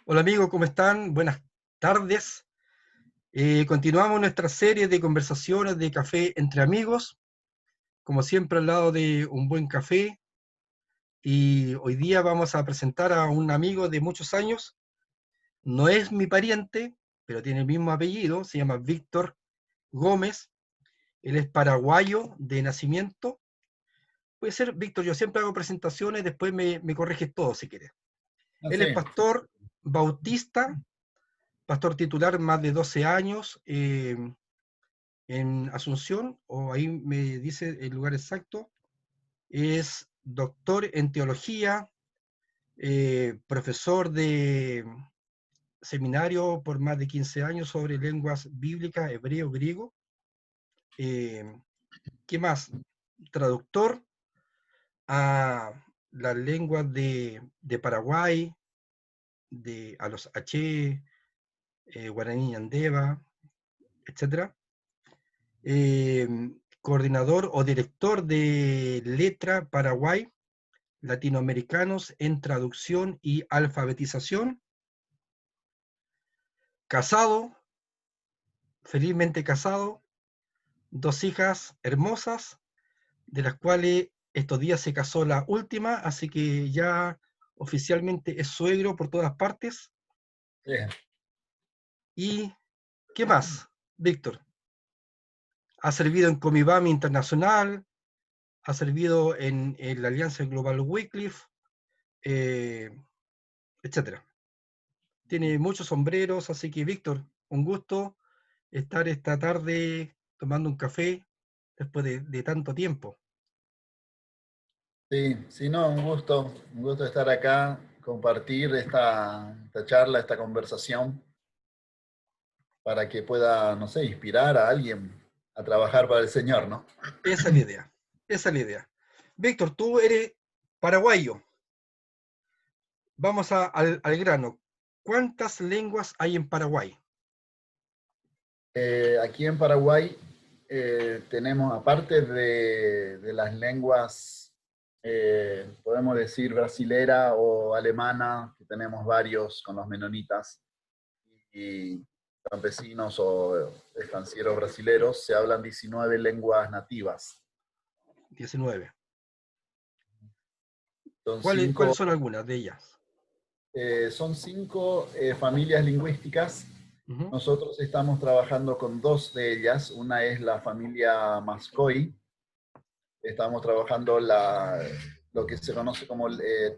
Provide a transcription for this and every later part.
Hola amigos, ¿cómo están? Buenas tardes. Continuamos nuestra serie de conversaciones de café entre amigos, como siempre al lado de un buen café. Y hoy día vamos a presentar a un amigo de muchos años. No es mi pariente, pero tiene el mismo apellido. Se llama Víctor Gómez. Él es paraguayo de nacimiento. Puede ser, Víctor, yo siempre hago presentaciones, después me corriges todo si quieres. No Él es sé. pastor bautista, pastor titular más de 12 años. En Asunción, o ahí me dice el lugar exacto, es doctor en teología, profesor de seminario por más de 15 años sobre lenguas bíblicas, hebreo, griego. Eh, ¿Qué más? Traductor a las lenguas de Paraguay, a los H, guaraní andeva, etc. Eh, Coordinador o director de Letra Paraguay, latinoamericanos en traducción y alfabetización, casado, felizmente casado, dos hijas hermosas, de las cuales estos días se casó la última, así que ya oficialmente es suegro por todas partes. Bien. ¿Y qué más, Víctor? Ha servido en Comibami Internacional, ha servido en la Alianza Global Wycliffe, eh, etc. Tiene muchos sombreros, así que Víctor, un gusto estar esta tarde tomando un café después de tanto tiempo. Sí, sí, no, un gusto estar acá, compartir esta charla, esta conversación, para que pueda, no sé, inspirar a alguien a trabajar para el Señor, ¿no? Esa es la idea, esa es la idea. Víctor, tú eres paraguayo. Vamos al grano. ¿Cuántas lenguas hay en Paraguay? Aquí en Paraguay tenemos, aparte de las lenguas, podemos decir brasilera o alemana, que tenemos varios con los menonitas, y campesinos o estancieros brasileros, se hablan 19 lenguas nativas. 19. Son ¿Cuáles cinco, son algunas de ellas? son cinco familias lingüísticas. Ujú. Nosotros estamos trabajando con dos de ellas. Una es la familia Mascoy. Estamos trabajando lo que se conoce como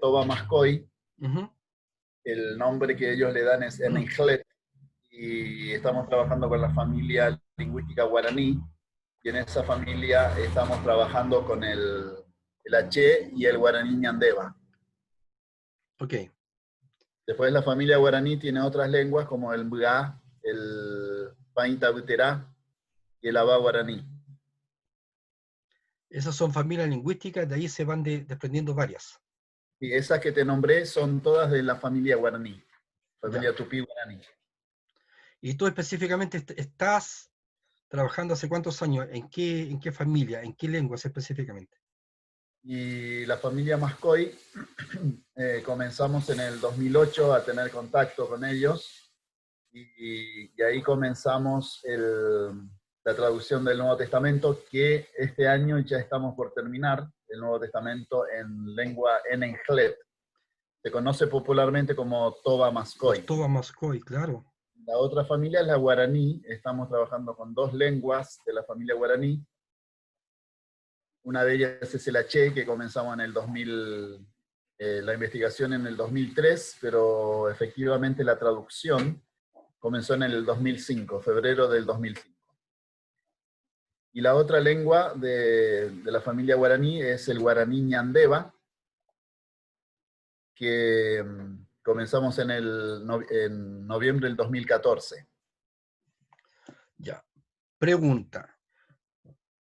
Toba Mascoy. Ujú. El nombre que ellos le dan es Eninglet. Y estamos trabajando con la familia lingüística guaraní. Y en esa familia estamos trabajando con el H y el guaraní ñandeva. Ok, Después la familia guaraní tiene otras lenguas como el mga, el painta buterá y el abá guaraní. esas son familias lingüísticas, de ahí se van desprendiendo varias. Y esas que te nombré son todas de la familia guaraní, Ya. familia tupí guaraní. Y tú específicamente estás trabajando hace cuántos años, ¿en qué familia, en qué lenguas específicamente? Y la familia Mascoy, comenzamos en el 2008 a tener contacto con ellos y ahí comenzamos la traducción del Nuevo Testamento, que este año ya estamos por terminar, el Nuevo Testamento en lengua Enenglet. Se conoce popularmente como Toba Los Mascoy. Toba Moscoy, claro. La otra familia es la guaraní. Estamos trabajando con dos lenguas de la familia guaraní. Una de ellas es el H, que comenzamos en el 2000, la investigación en el 2003, pero efectivamente la traducción comenzó en el 2005, febrero del 2005. Y la otra lengua de la familia guaraní es el guaraní ñandeva, que comenzamos en noviembre del 2014. Ya. Pregunta.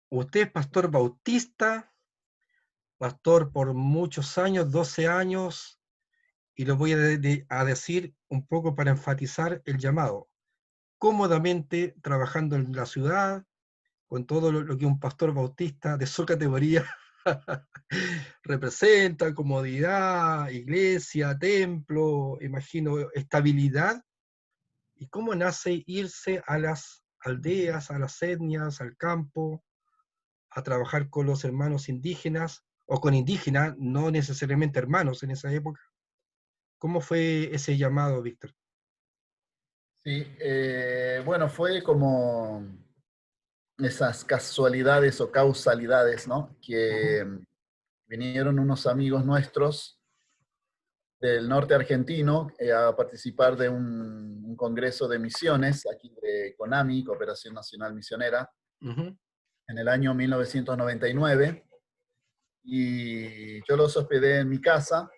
Usted es pastor bautista, pastor por muchos años, 12 años, y lo voy a decir un poco para enfatizar el llamado. Cómodamente trabajando en la ciudad, con todo lo que un pastor bautista de su categoría Representa comodidad, iglesia, templo, imagino estabilidad. ¿Y cómo nace irse a las aldeas, a las etnias, al campo, a trabajar con los hermanos indígenas o con indígenas, no necesariamente hermanos en esa época? ¿Cómo fue ese llamado, Víctor? Sí, bueno, fue como esas casualidades o causalidades, ¿no? Ujú, Que vinieron unos amigos nuestros del norte argentino a participar de un congreso de misiones, aquí de CONAMI, Cooperación Nacional Misionera, ujú. en el año 1999, y yo los hospedé en mi casa,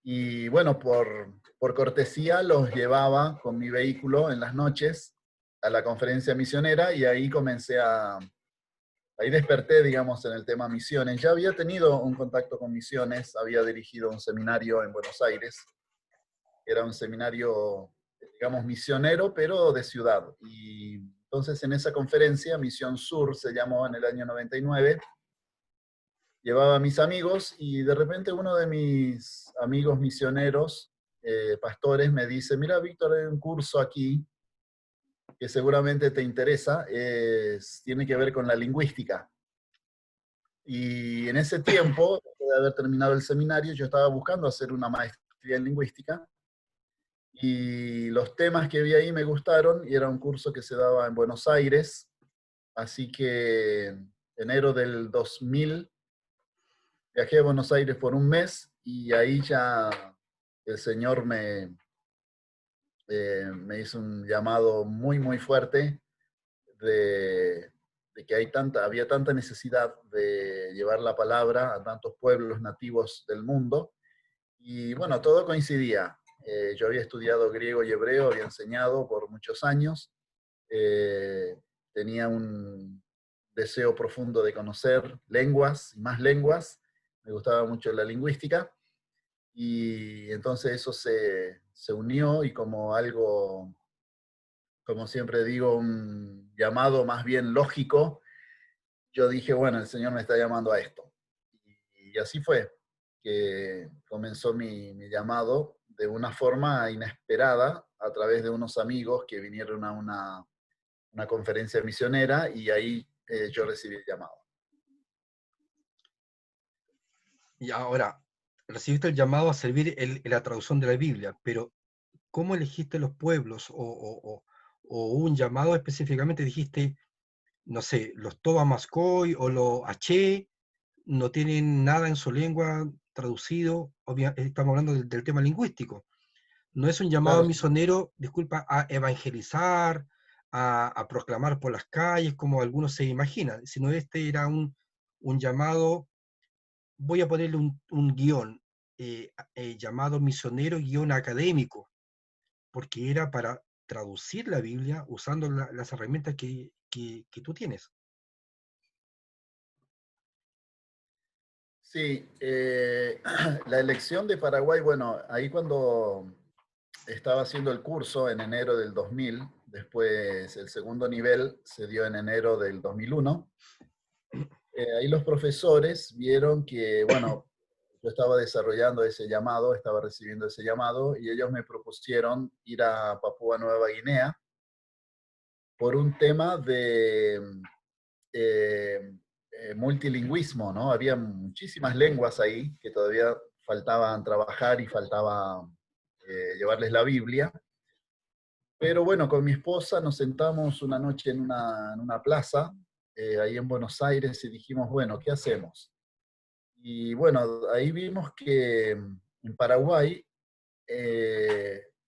y bueno, por cortesía los llevaba con mi vehículo en las noches a la conferencia misionera, y ahí ahí desperté, digamos, en el tema misiones. Ya había tenido un contacto con misiones, había dirigido un seminario en Buenos Aires, era un seminario, digamos, misionero, pero de ciudad. Y entonces en esa conferencia, Misión Sur se llamó en el año 99, llevaba a mis amigos y de repente uno de mis amigos misioneros, pastores, me dice, mira, Víctor, hay un curso aquí que seguramente te interesa, tiene que ver con la lingüística. Y en ese tiempo, después de haber terminado el seminario, yo estaba buscando hacer una maestría en lingüística, y los temas que vi ahí me gustaron, y era un curso que se daba en Buenos Aires, así que enero del 2000 viajé a Buenos Aires por un mes, y ahí ya el Señor me hizo un llamado muy, muy fuerte de que había tanta necesidad de llevar la palabra a tantos pueblos nativos del mundo. Y bueno, todo coincidía. Yo había estudiado griego y hebreo, había enseñado por muchos años, eh, tenía un deseo profundo de conocer lenguas y más lenguas, me gustaba mucho la lingüística, y entonces eso se unió, y como algo, como siempre digo, un llamado más bien lógico, yo dije, bueno, el Señor me está llamando a esto. Y así fue que comenzó mi llamado de una forma inesperada a través de unos amigos que vinieron a una conferencia misionera, y ahí yo recibí el llamado. Y ahora, recibiste el llamado a servir en la traducción de la Biblia, pero ¿cómo elegiste los pueblos? O un llamado específicamente dijiste, no sé, los Toba Mascoy o los H no tienen nada en su lengua traducido, estamos hablando del tema lingüístico. No es un llamado Claro, misionero, disculpa, a evangelizar, a proclamar por las calles, como algunos se imaginan, sino este era un llamado, voy a ponerle un guión, llamado misionero, guión académico, porque era para traducir la Biblia usando las herramientas que tú tienes. sí, la elección de Paraguay, bueno, ahí cuando estaba haciendo el curso en enero del 2000, después el segundo nivel se dio en enero del 2001. Ahí los profesores vieron que, bueno, yo estaba desarrollando ese llamado, estaba recibiendo ese llamado, y ellos me propusieron ir a Papúa Nueva Guinea por un tema de multilingüismo, ¿no? Había muchísimas lenguas ahí que todavía faltaban trabajar y faltaba llevarles la Biblia. Pero bueno, con mi esposa nos sentamos una noche en una plaza ahí en Buenos Aires, y dijimos, bueno, ¿qué hacemos? Y bueno, ahí vimos que en Paraguay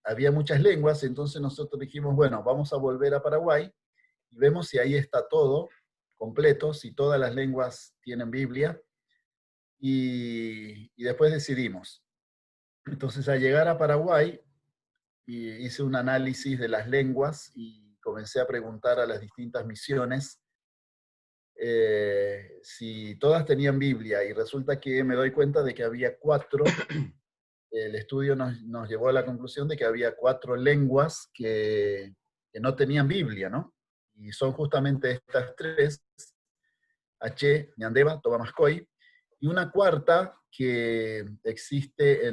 había muchas lenguas, entonces nosotros dijimos, bueno, vamos a volver a Paraguay y vemos si ahí está todo completo, si todas las lenguas tienen Biblia, y después decidimos. Entonces, al llegar a Paraguay, hice un análisis de las lenguas y comencé a preguntar a las distintas misiones si todas tenían Biblia, y resulta que me doy cuenta de que había cuatro. El estudio nos llevó a la conclusión de que había cuatro lenguas que no tenían Biblia, ¿no? Y son justamente estas tres: H, Ñandeva, Tobamascoy, y una cuarta que existe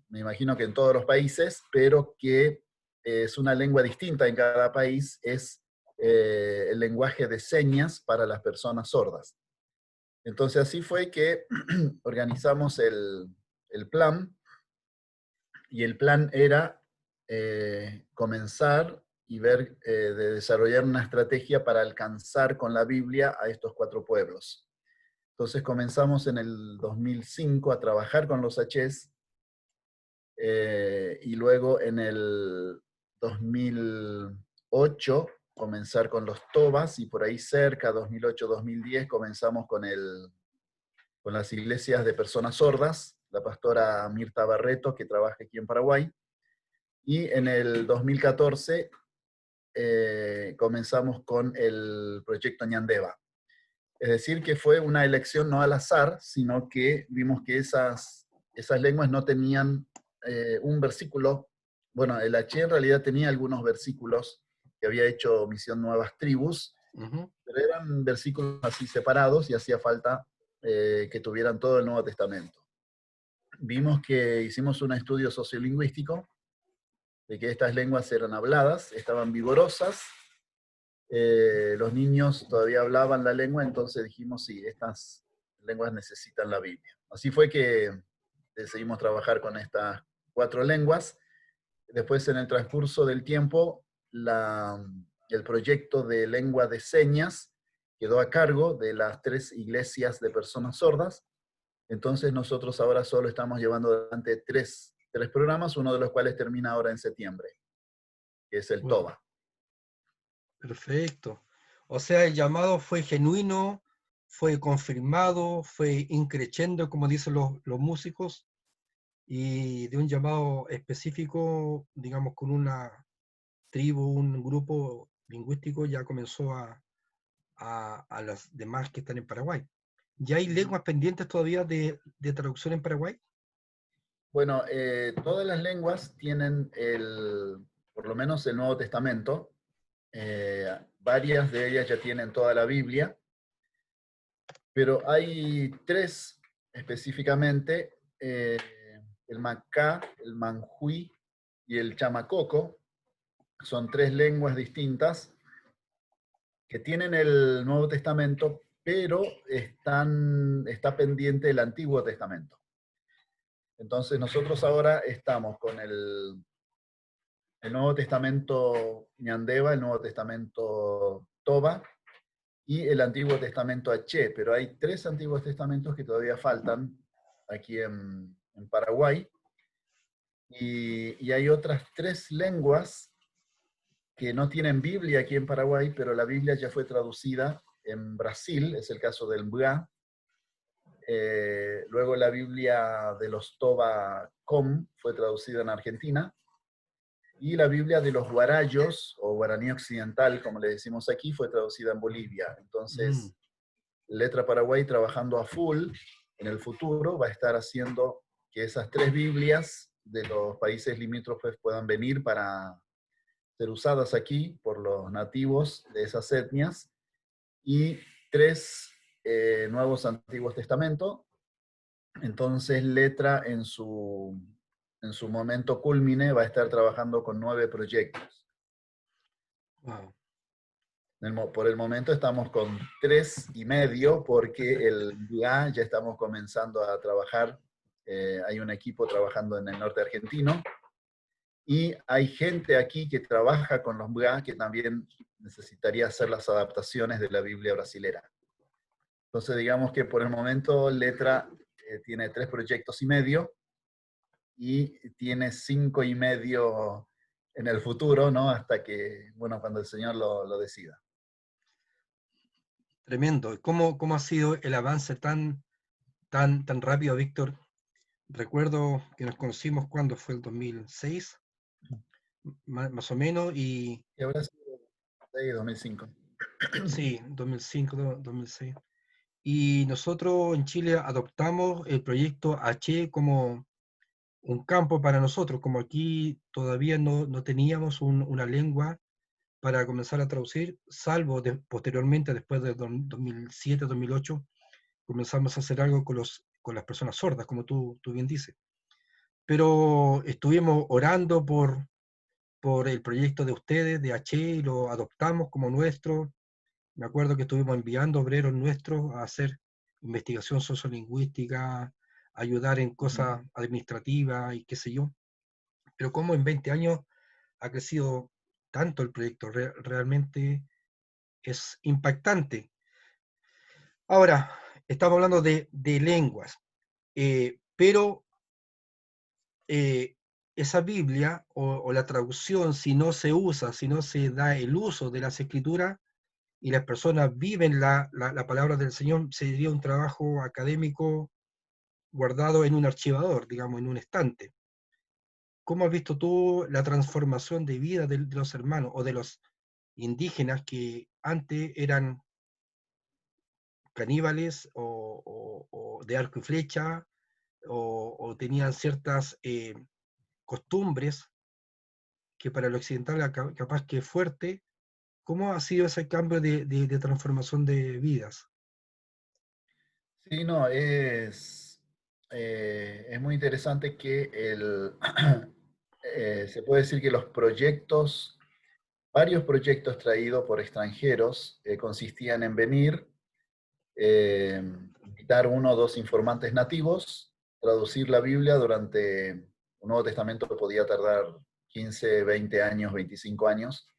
me imagino que en todos los países, pero que es una lengua distinta en cada país, es el lenguaje de señas para las personas sordas. Entonces así fue que organizamos el plan, y el plan era comenzar y ver de desarrollar una estrategia para alcanzar con la Biblia a estos 4 pueblos. Entonces comenzamos en el 2005 a trabajar con los H's, y luego en el 2008 comenzar con los Tobas, y por ahí cerca, 2008-2010, comenzamos con las iglesias de personas sordas, la pastora Mirta Barreto, que trabaja aquí en Paraguay, y en el 2014 comenzamos con el proyecto Ñandeva. Es decir, que fue una elección no al azar, sino que vimos que esas lenguas no tenían un versículo. Bueno, el H en realidad tenía algunos versículos que había hecho Misión Nuevas Tribus, pero eran versículos así separados y hacía falta que tuvieran todo el Nuevo Testamento. Vimos que hicimos un estudio sociolingüístico de que estas lenguas eran habladas, estaban vigorosas, los niños todavía hablaban la lengua, entonces dijimos, sí, estas lenguas necesitan la Biblia. Así fue que decidimos trabajar con estas 4 lenguas. Después, en el transcurso del tiempo, el proyecto de lengua de señas quedó a cargo de las 3 iglesias de personas sordas. Entonces nosotros ahora solo estamos llevando adelante 3 programas, uno de los cuales termina ahora en septiembre, que es el TOBA. Perfecto. O sea, el llamado fue genuino, fue confirmado, fue increciendo, como dicen los músicos, y de un llamado específico, digamos, con una tribu, un grupo lingüístico, ya comenzó a las demás que están en Paraguay. ¿Ya hay lenguas pendientes todavía de traducción en Paraguay? Bueno, todas las lenguas tienen por lo menos el Nuevo Testamento. Varias de ellas ya tienen toda la Biblia, pero hay 3 específicamente, el Macá, el Manjuí y el Chamacoco. Son 3 lenguas distintas que tienen el Nuevo Testamento, pero está pendiente el Antiguo Testamento. Entonces nosotros ahora estamos con el Nuevo Testamento Ñandeva, el Nuevo Testamento Toba y el Antiguo Testamento H, pero hay 3 Antiguos Testamentos que todavía faltan aquí en Paraguay, y hay otras 3 lenguas que no tienen Biblia aquí en Paraguay, pero la Biblia ya fue traducida en Brasil, es el caso del Mbá. Luego la Biblia de los Toba Com fue traducida en Argentina, y la Biblia de los Guarayos, o Guaraní Occidental, como le decimos aquí, fue traducida en Bolivia. Entonces, Letra Paraguay, trabajando a full en el futuro, va a estar haciendo que esas 3 Biblias de los países limítrofes puedan venir para ser usadas aquí por los nativos de esas etnias, y 3 nuevos Antiguos Testamentos. Entonces Letra en su momento culmine va a estar trabajando con 9 proyectos. Wow. Por el momento estamos con 3 y medio, porque el MBA ya estamos comenzando a trabajar. Hay un equipo trabajando en el norte argentino, y hay gente aquí que trabaja con los MBA que también necesitaría hacer las adaptaciones de la Biblia brasilera. Entonces digamos que por el momento Letra tiene 3 proyectos y medio, y tiene 5 y medio en el futuro, ¿no? Hasta que, bueno, cuando el Señor lo decida. Tremendo. ¿Cómo ha sido el avance tan rápido, Víctor? Recuerdo que nos conocimos cuando fue el 2006, más o menos, y ¿Y habrá sido 2005? sí, 2005, 2006. Y nosotros en Chile adoptamos el proyecto H como un campo para nosotros, como aquí todavía no teníamos una lengua para comenzar a traducir, salvo posteriormente, después de 2007, 2008, comenzamos a hacer algo con las personas sordas, como tú bien dices. Pero estuvimos orando por el proyecto de ustedes, de H, y lo adoptamos como nuestro. Me acuerdo que estuvimos enviando obreros nuestros a hacer investigación sociolingüística, ayudar en cosas administrativas y qué sé yo. Pero como en 20 años ha crecido tanto el proyecto, realmente es impactante. Ahora, estamos hablando de lenguas, pero esa Biblia o la traducción, si no se usa, si no se da el uso de las escrituras y las personas viven la palabra del Señor, sería un trabajo académico guardado en un archivador, digamos, en un estante. ¿Cómo has visto tú la transformación de vida de los hermanos o de los indígenas que antes eran caníbales o de arco y flecha o tenían ciertas costumbres que para el occidental capaz que es fuerte? ¿Cómo ha sido ese cambio de transformación de vidas? Sí, no, es muy interesante que se puede decir que los proyectos, varios proyectos traídos por extranjeros, consistían en venir, eh, invitar uno o dos informantes nativos, traducir la Biblia durante un Nuevo Testamento que podía tardar 15, 20 años, 25 años,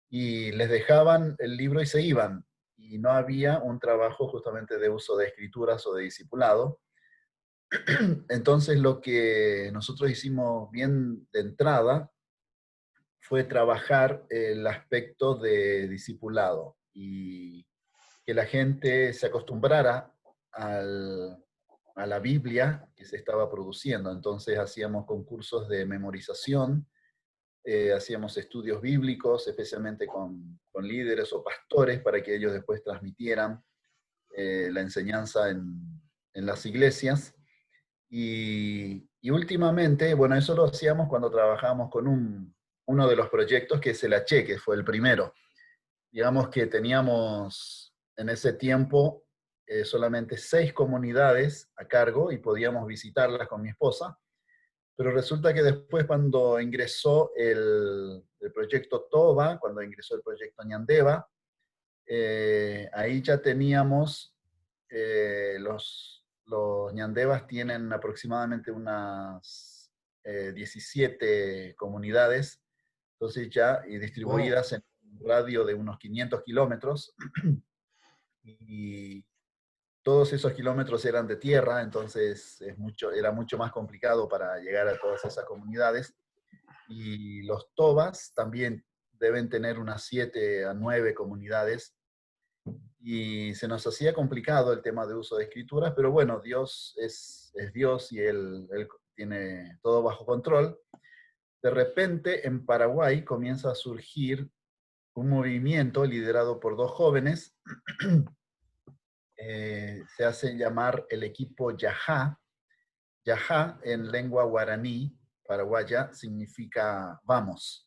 y les dejaban el libro y se iban. Y no había un trabajo justamente de uso de escrituras o de discipulado. Entonces lo que nosotros hicimos bien de entrada fue trabajar el aspecto de discipulado y que la gente se acostumbrara a la Biblia que se estaba produciendo. Entonces hacíamos concursos de memorización, hacíamos estudios bíblicos, especialmente con líderes o pastores, para que ellos después transmitieran la enseñanza en las iglesias. Y últimamente, bueno, eso lo hacíamos cuando trabajábamos con uno de los proyectos que es el H, que fue el primero. Digamos que teníamos en ese tiempo solamente 6 comunidades a cargo y podíamos visitarlas con mi esposa, pero resulta que después cuando ingresó el proyecto TOBA, cuando ingresó el proyecto Ñandeva, ahí ya teníamos, los ñandevas tienen aproximadamente unas 17 comunidades, entonces ya y Wow. distribuidas en un radio de unos 500 kilómetros, y todos esos kilómetros eran de tierra, entonces era mucho más complicado para llegar a todas esas comunidades. Y los tobas también deben tener unas 7 a 9 comunidades, y se nos hacía complicado el tema de uso de escrituras, pero bueno, Dios es Dios y él tiene todo bajo control. De repente en Paraguay comienza a surgir un movimiento liderado por 2 jóvenes, se hace llamar el equipo Yajá. Yajá en lengua guaraní paraguaya significa vamos.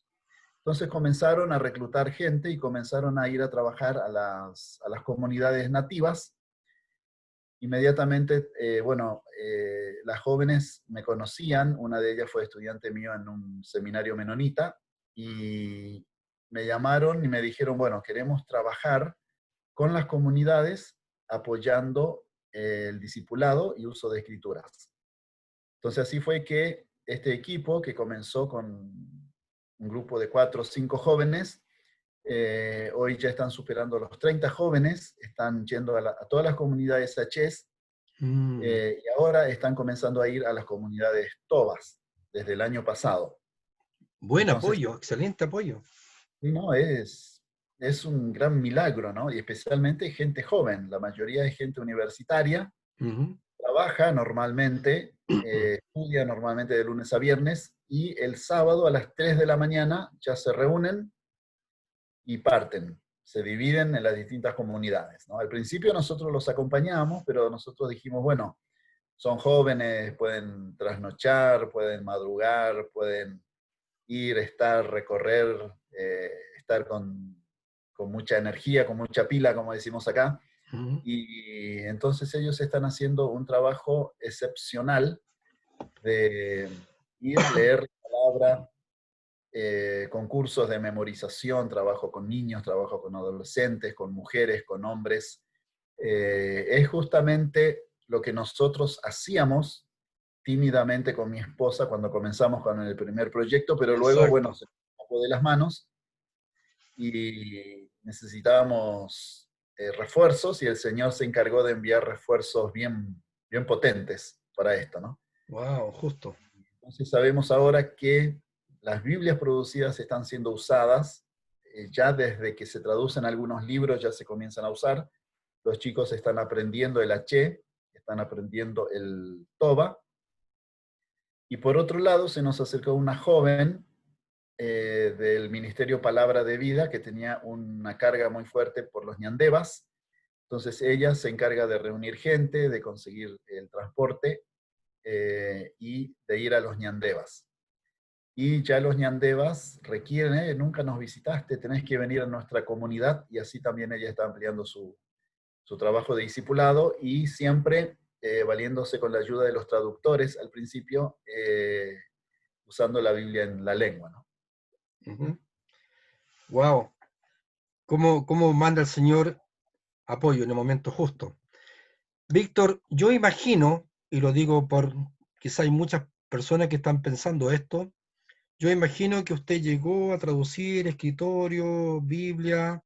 Entonces comenzaron a reclutar gente y comenzaron a ir a trabajar a las comunidades nativas. Inmediatamente, las jóvenes me conocían, una de ellas fue estudiante mío en un seminario menonita, y me llamaron y me dijeron, bueno, queremos trabajar con las comunidades apoyando el discipulado y uso de escrituras. Entonces así fue que este equipo, que comenzó con un grupo de 4 o 5 jóvenes, hoy ya están superando los 30 jóvenes, están yendo a todas las comunidades HES, Mm. y ahora están comenzando a ir a las comunidades TOBAS desde el año pasado. Buen Entonces, apoyo, excelente apoyo. sí, no, es un gran milagro, ¿no? Y especialmente gente joven, la mayoría es gente universitaria, Ujú. trabaja normalmente, estudia normalmente de lunes a viernes, y el sábado a las 3 de la mañana ya se reúnen y parten, se dividen en las distintas comunidades, ¿no? Al principio nosotros los acompañamos, pero nosotros dijimos, bueno, son jóvenes, pueden trasnochar, pueden madrugar, pueden ir, estar, recorrer, estar con mucha energía, con mucha pila, como decimos acá. Ujú. Y entonces ellos están haciendo un trabajo excepcional de ir, leer la palabra, concursos de memorización, trabajo con niños, trabajo con adolescentes, con mujeres, con hombres. Es justamente lo que nosotros hacíamos tímidamente con mi esposa cuando comenzamos con el primer proyecto, pero luego, bueno, Exacto. se nos escapó de las manos y necesitábamos refuerzos y el Señor se encargó de enviar refuerzos bien, bien potentes para esto, ¿no? Wow, justo. Entonces sabemos ahora que las Biblias producidas están siendo usadas, ya desde que se traducen algunos libros ya se comienzan a usar, los chicos están aprendiendo el H, están aprendiendo el Toba, y por otro lado se nos acercó una joven del Ministerio Palabra de Vida que tenía una carga muy fuerte por los ñandevas. Entonces ella se encarga de reunir gente, de conseguir el transporte y de ir a los ñandevas. Y ya los ñandevas requieren, nunca nos visitaste, tenés que venir a nuestra comunidad, y así también ella está ampliando su trabajo de discipulado y siempre valiéndose con la ayuda de los traductores al principio, usando la Biblia en la lengua, ¿no? Wow. ¿Cómo manda el Señor apoyo en el momento justo? Víctor, yo imagino, y lo digo por quizá hay muchas personas que están pensando esto, yo imagino que usted llegó a traducir escritorio, Biblia,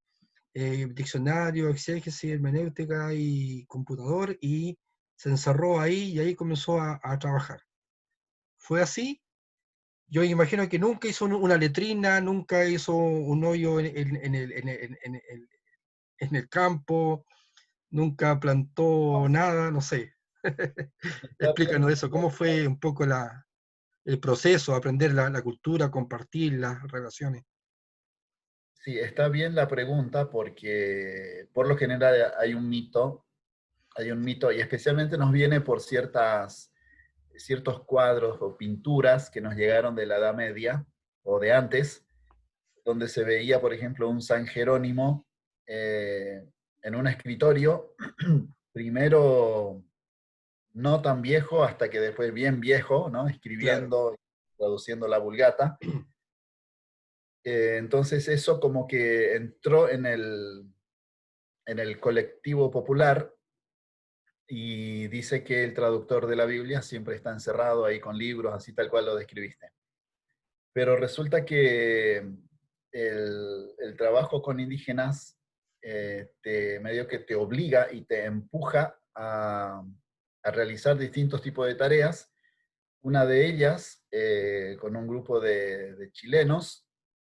diccionario, exégesis, hermenéutica y computador y se encerró ahí y ahí comenzó a trabajar. ¿Fue así? Yo imagino que nunca hizo una letrina, nunca hizo un hoyo en el campo, nunca plantó nada, no sé. Está Explícanos bien, eso, ¿cómo fue un poco el proceso, aprender la cultura, compartir las relaciones? sí, está bien la pregunta porque por lo general hay un mito y especialmente nos viene por ciertos cuadros o pinturas que nos llegaron de la Edad Media o de antes, donde se veía, por ejemplo, un San Jerónimo eh, en un escritorio, primero no tan viejo hasta que después bien viejo, ¿no? Claro. Escribiendo, traduciendo la Vulgata. Entonces eso como que entró en el colectivo popular y dice que el traductor de la Biblia siempre está encerrado ahí con libros, así tal cual lo describiste. Pero resulta que el trabajo con indígenas medio que te obliga y te empuja a realizar distintos tipos de tareas. Una de ellas, con un grupo de chilenos,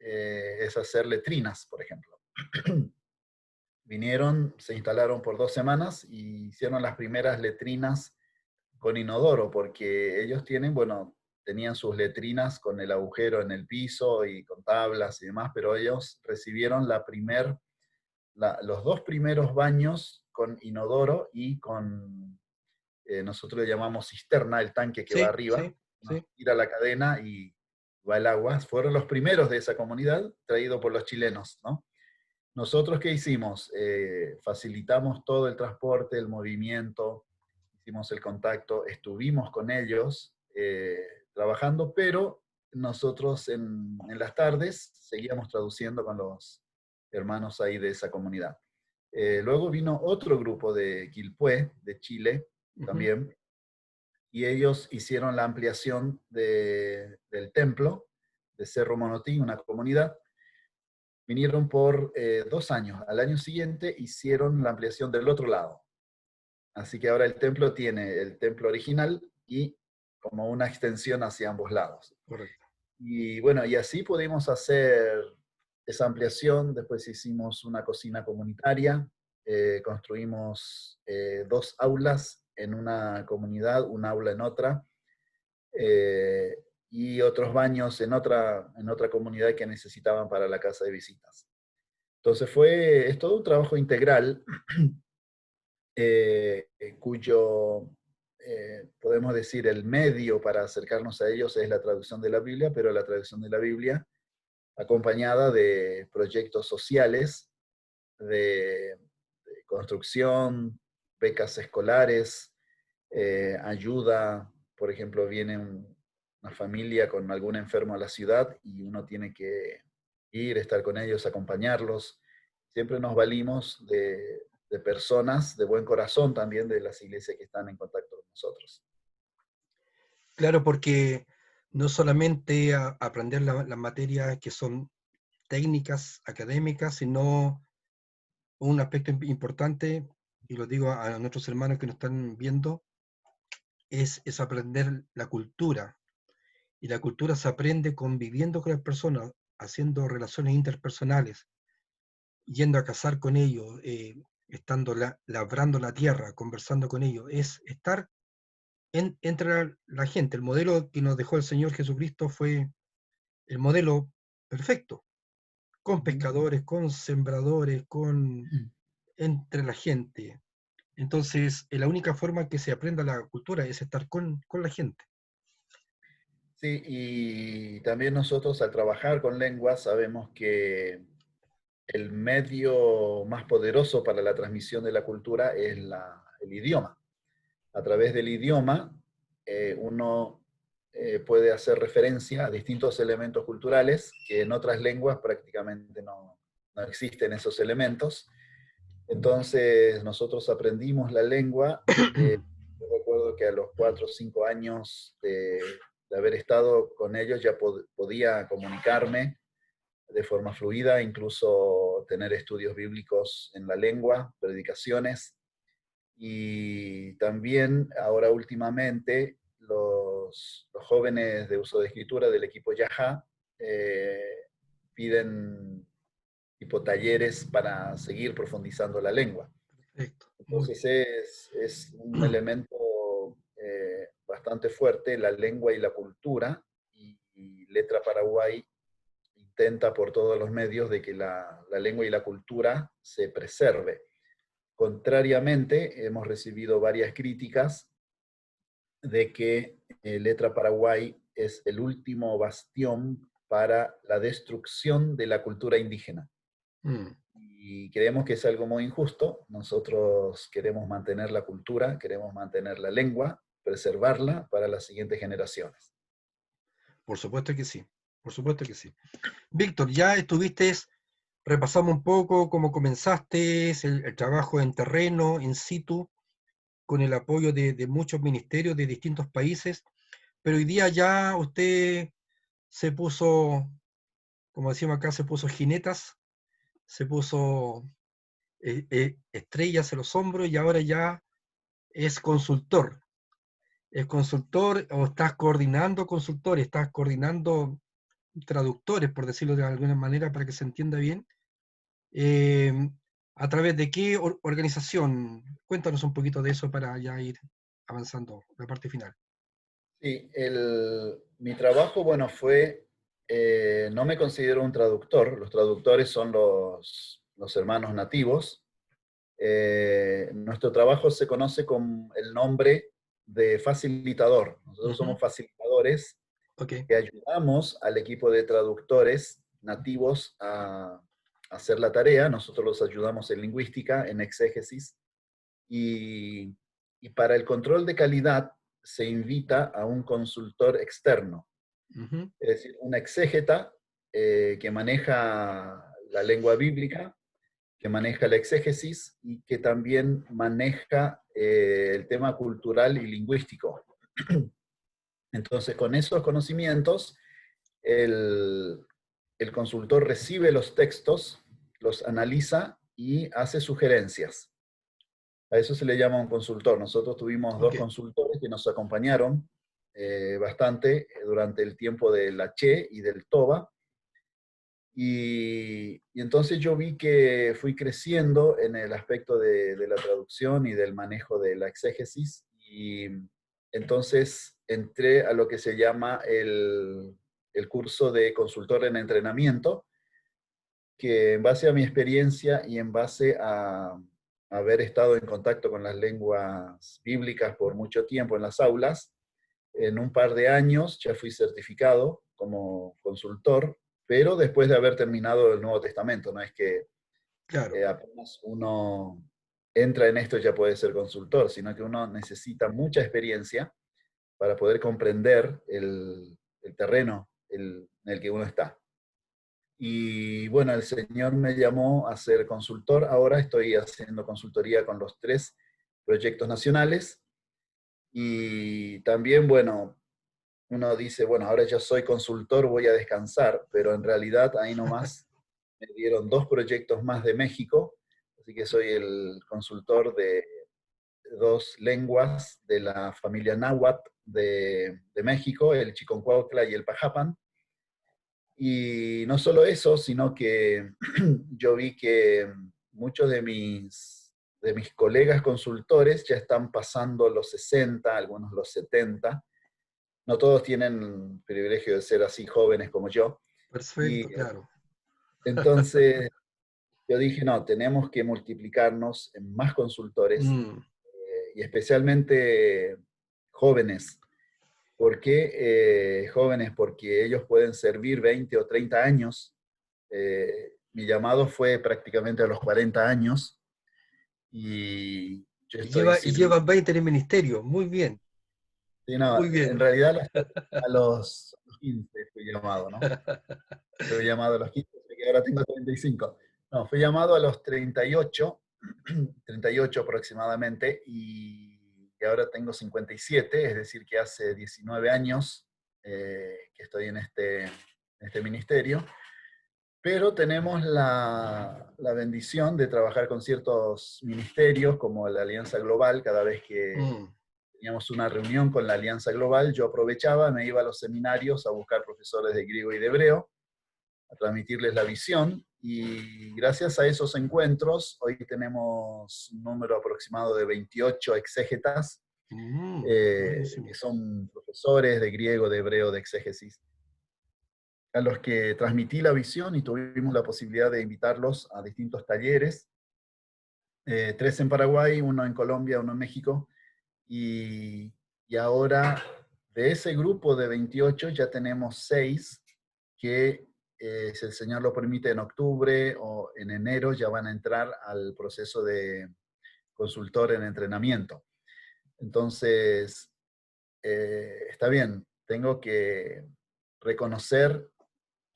es hacer letrinas, por ejemplo. Vinieron, se instalaron por 2 semanas y hicieron las primeras letrinas con inodoro, porque ellos tienen, bueno, tenían sus letrinas con el agujero en el piso y con tablas y demás, pero ellos recibieron los 2 primeros baños con inodoro y con, nosotros le llamamos cisterna, el tanque que va Sí, arriba, sí, nos sí. tira la cadena y va el agua. Fueron los primeros de esa comunidad, traído por los chilenos, ¿no? Nosotros, ¿qué hicimos? Facilitamos todo el transporte, el movimiento, hicimos el contacto, estuvimos con ellos trabajando, pero nosotros en las tardes seguíamos traduciendo con los hermanos ahí de esa comunidad. Luego vino otro grupo de Quilpué, de Chile, Ujú. también, y ellos hicieron la ampliación del templo de Cerro Monotí, una comunidad. Vinieron por 2 años. Al año siguiente hicieron la ampliación del otro lado. Así que ahora el templo tiene el templo original y como una extensión hacia ambos lados. Correcto. Y bueno, y así pudimos hacer esa ampliación. Después hicimos una cocina comunitaria, construimos 2 aulas en una comunidad, un aula en otra, eh, y otros baños en otra comunidad que necesitaban para la casa de visitas. Entonces es todo un trabajo integral cuyo, podemos decir, el medio para acercarnos a ellos es la traducción de la Biblia, pero la traducción de la Biblia acompañada de proyectos sociales, de construcción, becas escolares, ayuda. Por ejemplo, viene una familia con algún enfermo a la ciudad y uno tiene que ir, estar con ellos, acompañarlos. Siempre nos valimos de personas de buen corazón también de las iglesias que están en contacto con nosotros. Claro, porque no solamente aprender las materias que son técnicas, académicas, sino un aspecto importante, y lo digo a nuestros hermanos que nos están viendo, es aprender la cultura. Y la cultura se aprende conviviendo con las personas, haciendo relaciones interpersonales, yendo a cazar con ellos, estando labrando la tierra, conversando con ellos. Es estar entre la gente. El modelo que nos dejó el Señor Jesucristo fue el modelo perfecto, con pescadores, con sembradores, entre la gente. Entonces, la única forma que se aprenda la cultura es estar con la gente. Sí, y también nosotros al trabajar con lenguas sabemos que el medio más poderoso para la transmisión de la cultura es el idioma. A través del idioma uno puede hacer referencia a distintos elementos culturales que en otras lenguas prácticamente no existen esos elementos. Entonces nosotros aprendimos la lengua. Yo recuerdo que a los 4 o 5 años de haber estado con ellos ya podía comunicarme de forma fluida, incluso tener estudios bíblicos en la lengua, predicaciones. Y también ahora últimamente los jóvenes de uso de escritura del equipo Yaha piden tipo talleres para seguir profundizando la lengua. Perfecto, muy Entonces bien. es un elemento bastante fuerte, la lengua y la cultura, y Letra Paraguay intenta por todos los medios de que la lengua y la cultura se preserve. Contrariamente, hemos recibido varias críticas de que Letra Paraguay es el último bastión para la destrucción de la cultura indígena. Mm. Y creemos que es algo muy injusto. Nosotros queremos mantener la cultura, queremos mantener la lengua, preservarla para las siguientes generaciones. Por supuesto que sí, por supuesto que sí. Víctor, ya estuviste, repasamos un poco cómo comenzaste el trabajo en terreno, in situ, con el apoyo de muchos ministerios de distintos países, pero hoy día ya usted se puso, como decimos acá, se puso jinetas, se puso estrellas en los hombros y ahora ya es consultor. Es consultor o estás coordinando consultores, estás coordinando traductores, por decirlo de alguna manera, para que se entienda bien. Eh, ¿A través de qué organización? Cuéntanos un poquito de eso para ya ir avanzando la parte final. Sí, mi trabajo, bueno, fue, no me considero un traductor, los traductores son los hermanos nativos. Nuestro trabajo se conoce con el nombre de facilitador. Nosotros Ujú. somos facilitadores Ok. que ayudamos al equipo de traductores nativos a hacer la tarea. Nosotros los ayudamos en lingüística, en exégesis, y, y para el control de calidad se invita a un consultor externo, Ujú. es decir, un exégeta que maneja la lengua bíblica, que maneja la exégesis y que también maneja el tema cultural y lingüístico. Entonces, con esos conocimientos, el, el consultor recibe los textos, los analiza y hace sugerencias. A eso se le llama un consultor. Nosotros tuvimos Ok. dos consultores que nos acompañaron bastante durante el tiempo de la Che y del Toba. Y entonces yo vi que fui creciendo en el aspecto de la traducción y del manejo de la exégesis. Y entonces entré a lo que se llama el curso de consultor en entrenamiento, que en base a mi experiencia y en base a haber estado en contacto con las lenguas bíblicas por mucho tiempo en las aulas, en un par de años ya fui certificado como consultor, pero después de haber terminado el Nuevo Testamento, no es que Claro. apenas uno entra en esto ya puede ser consultor, sino que uno necesita mucha experiencia para poder comprender el terreno en el que uno está. Y bueno, el Señor me llamó a ser consultor. Ahora estoy haciendo consultoría con los 3 proyectos nacionales. Y también, bueno, uno dice, bueno, ahora ya soy consultor, voy a descansar, pero en realidad ahí nomás me dieron 2 proyectos más de México, así que soy el consultor de 2 lenguas de la familia náhuatl de México, el Chiconcuautla y el Pajapan. Y no solo eso, sino que yo vi que muchos de mis colegas consultores ya están pasando los 60, algunos los 70. No todos tienen el privilegio de ser así jóvenes como yo. Y Perfecto, claro. entonces yo dije, no, tenemos que multiplicarnos en más consultores Mm. y especialmente jóvenes. ¿Por qué jóvenes? Porque ellos pueden servir 20 o 30 años. Mi llamado fue prácticamente a los 40 años y yo estoy Y sirviendo. llevas 20 en el ministerio. Muy bien, Sí, no, muy en bien. realidad a los 15 fui llamado, ¿no? Fui llamado a los 15, que ahora tengo 35. No, fui llamado a los 38, 38 aproximadamente, y ahora tengo 57, es decir, que hace 19 años que estoy en este ministerio. Pero tenemos la bendición de trabajar con ciertos ministerios como la Alianza Global. Cada vez que Mm. teníamos una reunión con la Alianza Global, yo aprovechaba, me iba a los seminarios a buscar profesores de griego y de hebreo, a transmitirles la visión. Y gracias a esos encuentros, hoy tenemos un número aproximado de 28 exégetas, que Buenísimo. son profesores de griego, de hebreo, de exégesis, a los que transmití la visión y tuvimos la posibilidad de invitarlos a distintos talleres, 3 en Paraguay, uno en Colombia, uno en México, y, y ahora de ese grupo de 28 ya tenemos 6 que, si el Señor lo permite, en octubre o en enero ya van a entrar al proceso de consultor en entrenamiento. Entonces, está bien, tengo que reconocer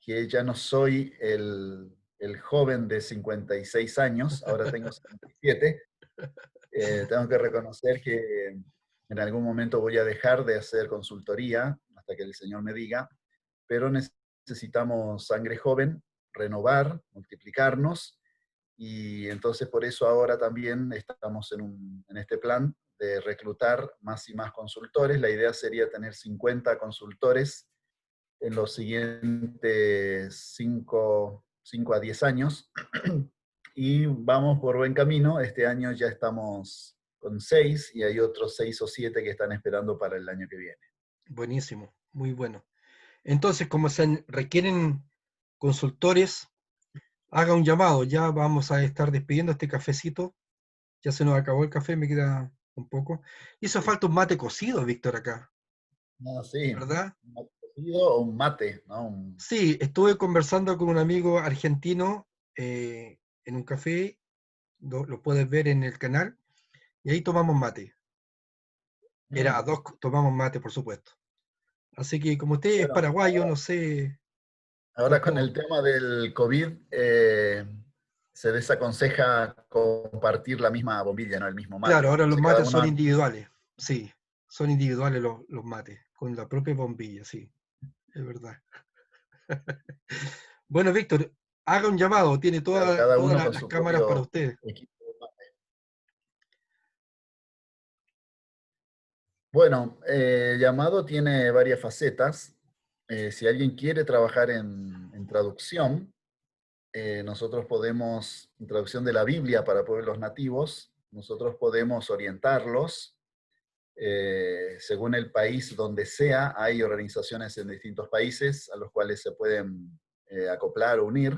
que ya no soy el joven de 56 años, ahora tengo 57. Tengo que reconocer que en algún momento voy a dejar de hacer consultoría hasta que el Señor me diga, pero necesitamos sangre joven, renovar, multiplicarnos, y entonces por eso ahora también estamos en este plan de reclutar más y más consultores. La idea sería tener 50 consultores en los siguientes 5 a 10 años. Y vamos por buen camino. Este año ya estamos con 6 y hay otros 6 o 7 que están esperando para el año que viene. Buenísimo, muy bueno. Entonces, como se requieren consultores, haga un llamado. Ya vamos a estar despidiendo este cafecito. Ya se nos acabó el café, me queda un poco. Hizo Sí. falta un mate cocido, Víctor, acá, No, sí, ¿verdad? un mate cocido o un mate, ¿no? Sí, estuve conversando con un amigo argentino en un café, lo puedes ver en el canal, y ahí tomamos mate. Era a Mm. dos, tomamos mate, por supuesto. Así que como usted es Bueno, paraguayo, no sé, ahora con el tanto. tema del COVID, se desaconseja compartir la misma bombilla, ¿no? El mismo mate. Claro, ahora los Entonces cada mates uno... son individuales, sí, son individuales los mates, con la propia bombilla, sí, es verdad. Bueno, Víctor, haga un llamado, tiene Claro, todas cada todas uno con las su cámaras para propio usted. equipo. Bueno, llamado tiene varias facetas. Si alguien quiere trabajar en traducción, nosotros podemos, en traducción de la Biblia para pueblos nativos, nosotros podemos orientarlos. Según el país donde sea, hay organizaciones en distintos países a los cuales se pueden acoplar o unir,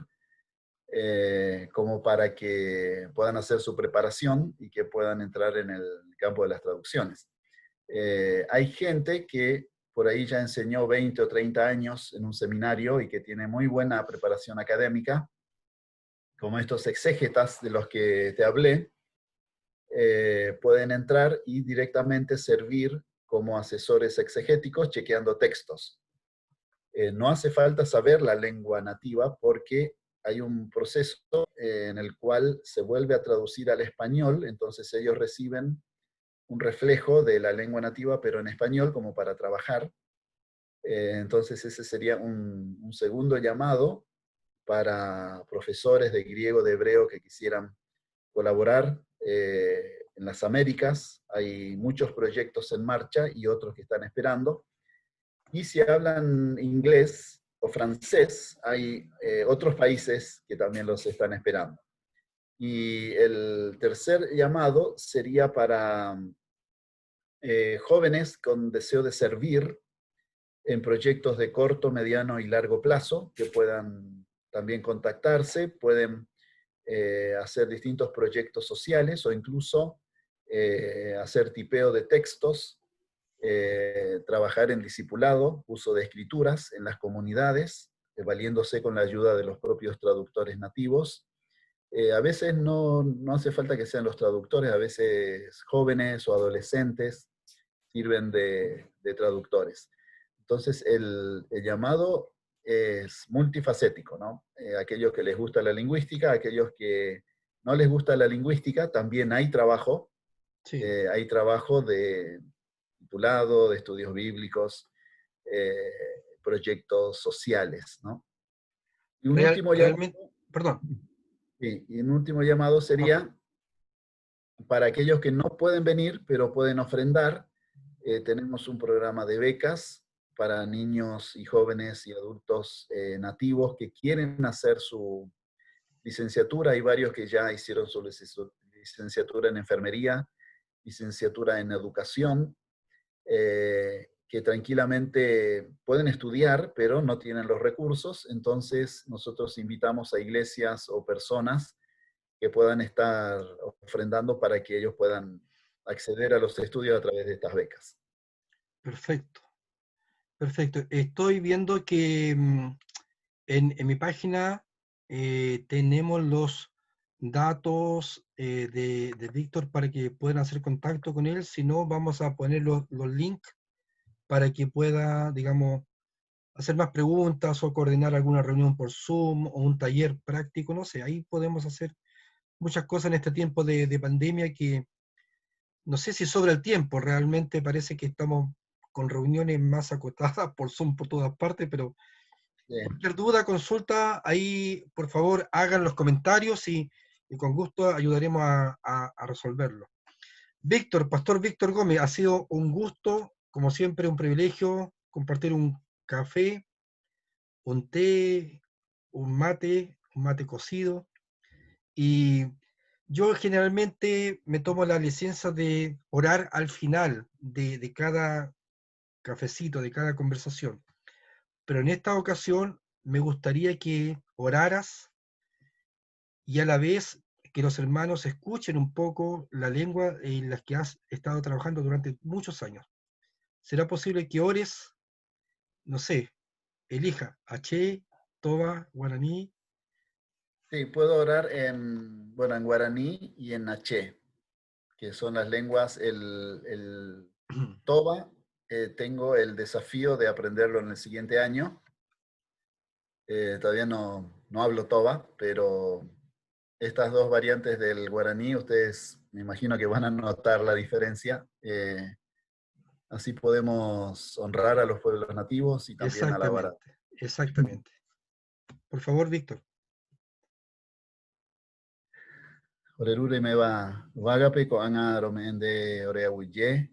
como para que puedan hacer su preparación y que puedan entrar en el campo de las traducciones. Hay gente que por ahí ya enseñó 20 o 30 años en un seminario y que tiene muy buena preparación académica, como estos exégetas de los que te hablé, pueden entrar y directamente servir como asesores exegéticos chequeando textos. No hace falta saber la lengua nativa porque hay un proceso en el cual se vuelve a traducir al español, entonces ellos reciben un reflejo de la lengua nativa, pero en español como para trabajar. Entonces ese sería un segundo llamado para profesores de griego, de hebreo que quisieran colaborar en las Américas. Hay muchos proyectos en marcha y otros que están esperando. Y si hablan inglés o francés, hay otros países que también los están esperando. Y el tercer llamado sería para jóvenes con deseo de servir en proyectos de corto, mediano y largo plazo, que puedan también contactarse, pueden hacer distintos proyectos sociales o incluso hacer tipeo de textos, trabajar en discipulado, uso de escrituras en las comunidades, valiéndose con la ayuda de los propios traductores nativos. A veces no hace falta que sean los traductores, a veces jóvenes o adolescentes sirven de traductores. Entonces, el llamado es multifacético, ¿no? Aquellos que les gusta la lingüística, aquellos que no les gusta la lingüística, también Sí. hay trabajo de titulado, de estudios bíblicos, proyectos sociales, ¿no? Y un último llamado, Realmente, perdón. sí, y un último llamado sería para aquellos que no pueden venir, pero pueden ofrendar. Tenemos un programa de becas para niños y jóvenes y adultos nativos que quieren hacer su licenciatura. Hay varios que ya hicieron su licenciatura en enfermería, licenciatura en educación, que tranquilamente pueden estudiar, pero no tienen los recursos. Entonces nosotros invitamos a iglesias o personas que puedan estar ofrendando para que ellos puedan acceder a los estudios a través de estas becas. Perfecto, perfecto. Estoy viendo que en mi página tenemos los datos de Víctor para que puedan hacer contacto con él. Si no, vamos a poner los links para que pueda, digamos, hacer más preguntas o coordinar alguna reunión por Zoom o un taller práctico, no sé, ahí podemos hacer muchas cosas en este tiempo de pandemia que no sé si sobra el tiempo, realmente parece que estamos con reuniones más acotadas por Zoom por todas partes, pero Bien. cualquier duda, consulta, ahí por favor hagan los comentarios y con gusto ayudaremos a resolverlo. Víctor, Pastor Víctor Gómez, ha sido un gusto, como siempre, un privilegio compartir un café, un té, un mate cocido, y yo generalmente me tomo la licencia de orar al final de cada cafecito, de cada conversación. Pero en esta ocasión me gustaría que oraras y a la vez que los hermanos escuchen un poco la lengua en la que has estado trabajando durante muchos años. ¿Será posible que ores, no sé, elija Aché, Toba, Guaraní? Sí, puedo orar bueno, en guaraní y en naché, que son las lenguas, el toba. Tengo el desafío de aprenderlo en el siguiente año. Todavía no hablo toba, pero estas dos variantes del guaraní, ustedes me imagino que van a notar la diferencia. Así podemos honrar a los pueblos nativos y también alabar a... Exactamente, exactamente. Por favor, Víctor. Orerure me va vagape ko anga romende ore abuye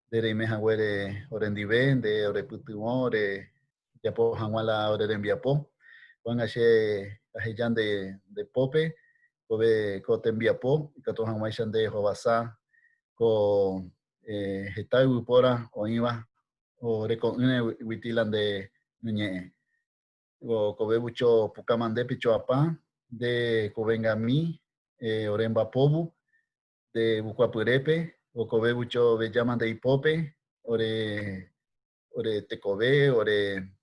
de me hawere orendive de ore putumo ore yapo hangwala ore rembiapo wanga she aheyan de pope kobe ko tembiapo kato hangwaishan de hobasa ko hetai upora o iba ore ko une witilan de nuñe o kobe bucho pukamande picho apa de kobengami oremba pobu de Bucuapurepe, o Cobebucho de llaman de Ipope, ore ore tecobe, ore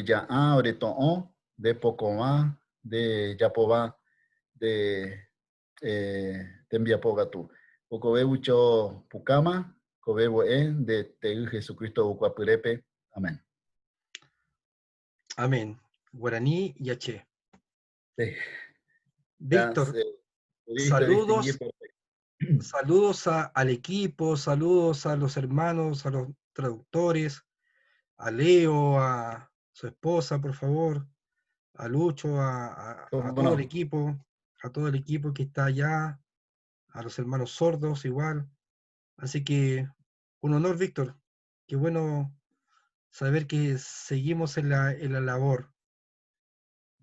ya'a, ore to'o, de pocomá, de yapobá, de tembiapogatu. Pocobe ucho pucama, cobe boe, de Teu Jesucristo Ucuapurepe. Amén. Amén. Guaraní y Yaché. Sí, ya Víctor, pudiste distinguir saludos, perfecto. saludos al equipo, saludos a los hermanos, a los traductores, a Leo, a su esposa, por favor, a Lucho, a ¿Cómo todo el no? equipo, que está allá, a los hermanos sordos igual. Así que un honor, Víctor. Qué bueno saber que seguimos en la labor,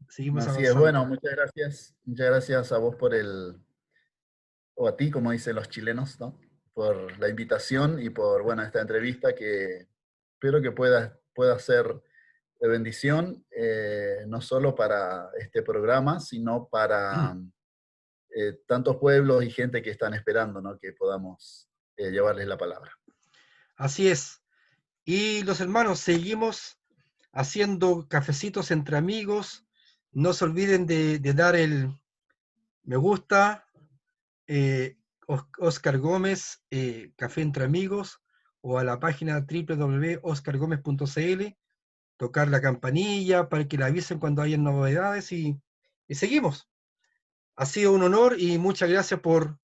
seguimos Así es, bueno, avanzando. muchas gracias. Muchas gracias a vos por o a ti, como dicen los chilenos, ¿no? Por la invitación y por, bueno, esta entrevista que espero que pueda ser de bendición, no solo para este programa, sino para tantos pueblos y gente que están esperando, ¿no? Que podamos llevarles la palabra. Así es. Y los hermanos, seguimos haciendo cafecitos entre amigos. No se olviden de dar el me gusta, Oscar Gómez, Café entre Amigos, o a la página www.oscargomez.cl, tocar la campanilla para que le avisen cuando hayan novedades y seguimos. Ha sido un honor y muchas gracias por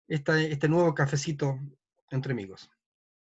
este nuevo cafecito entre amigos.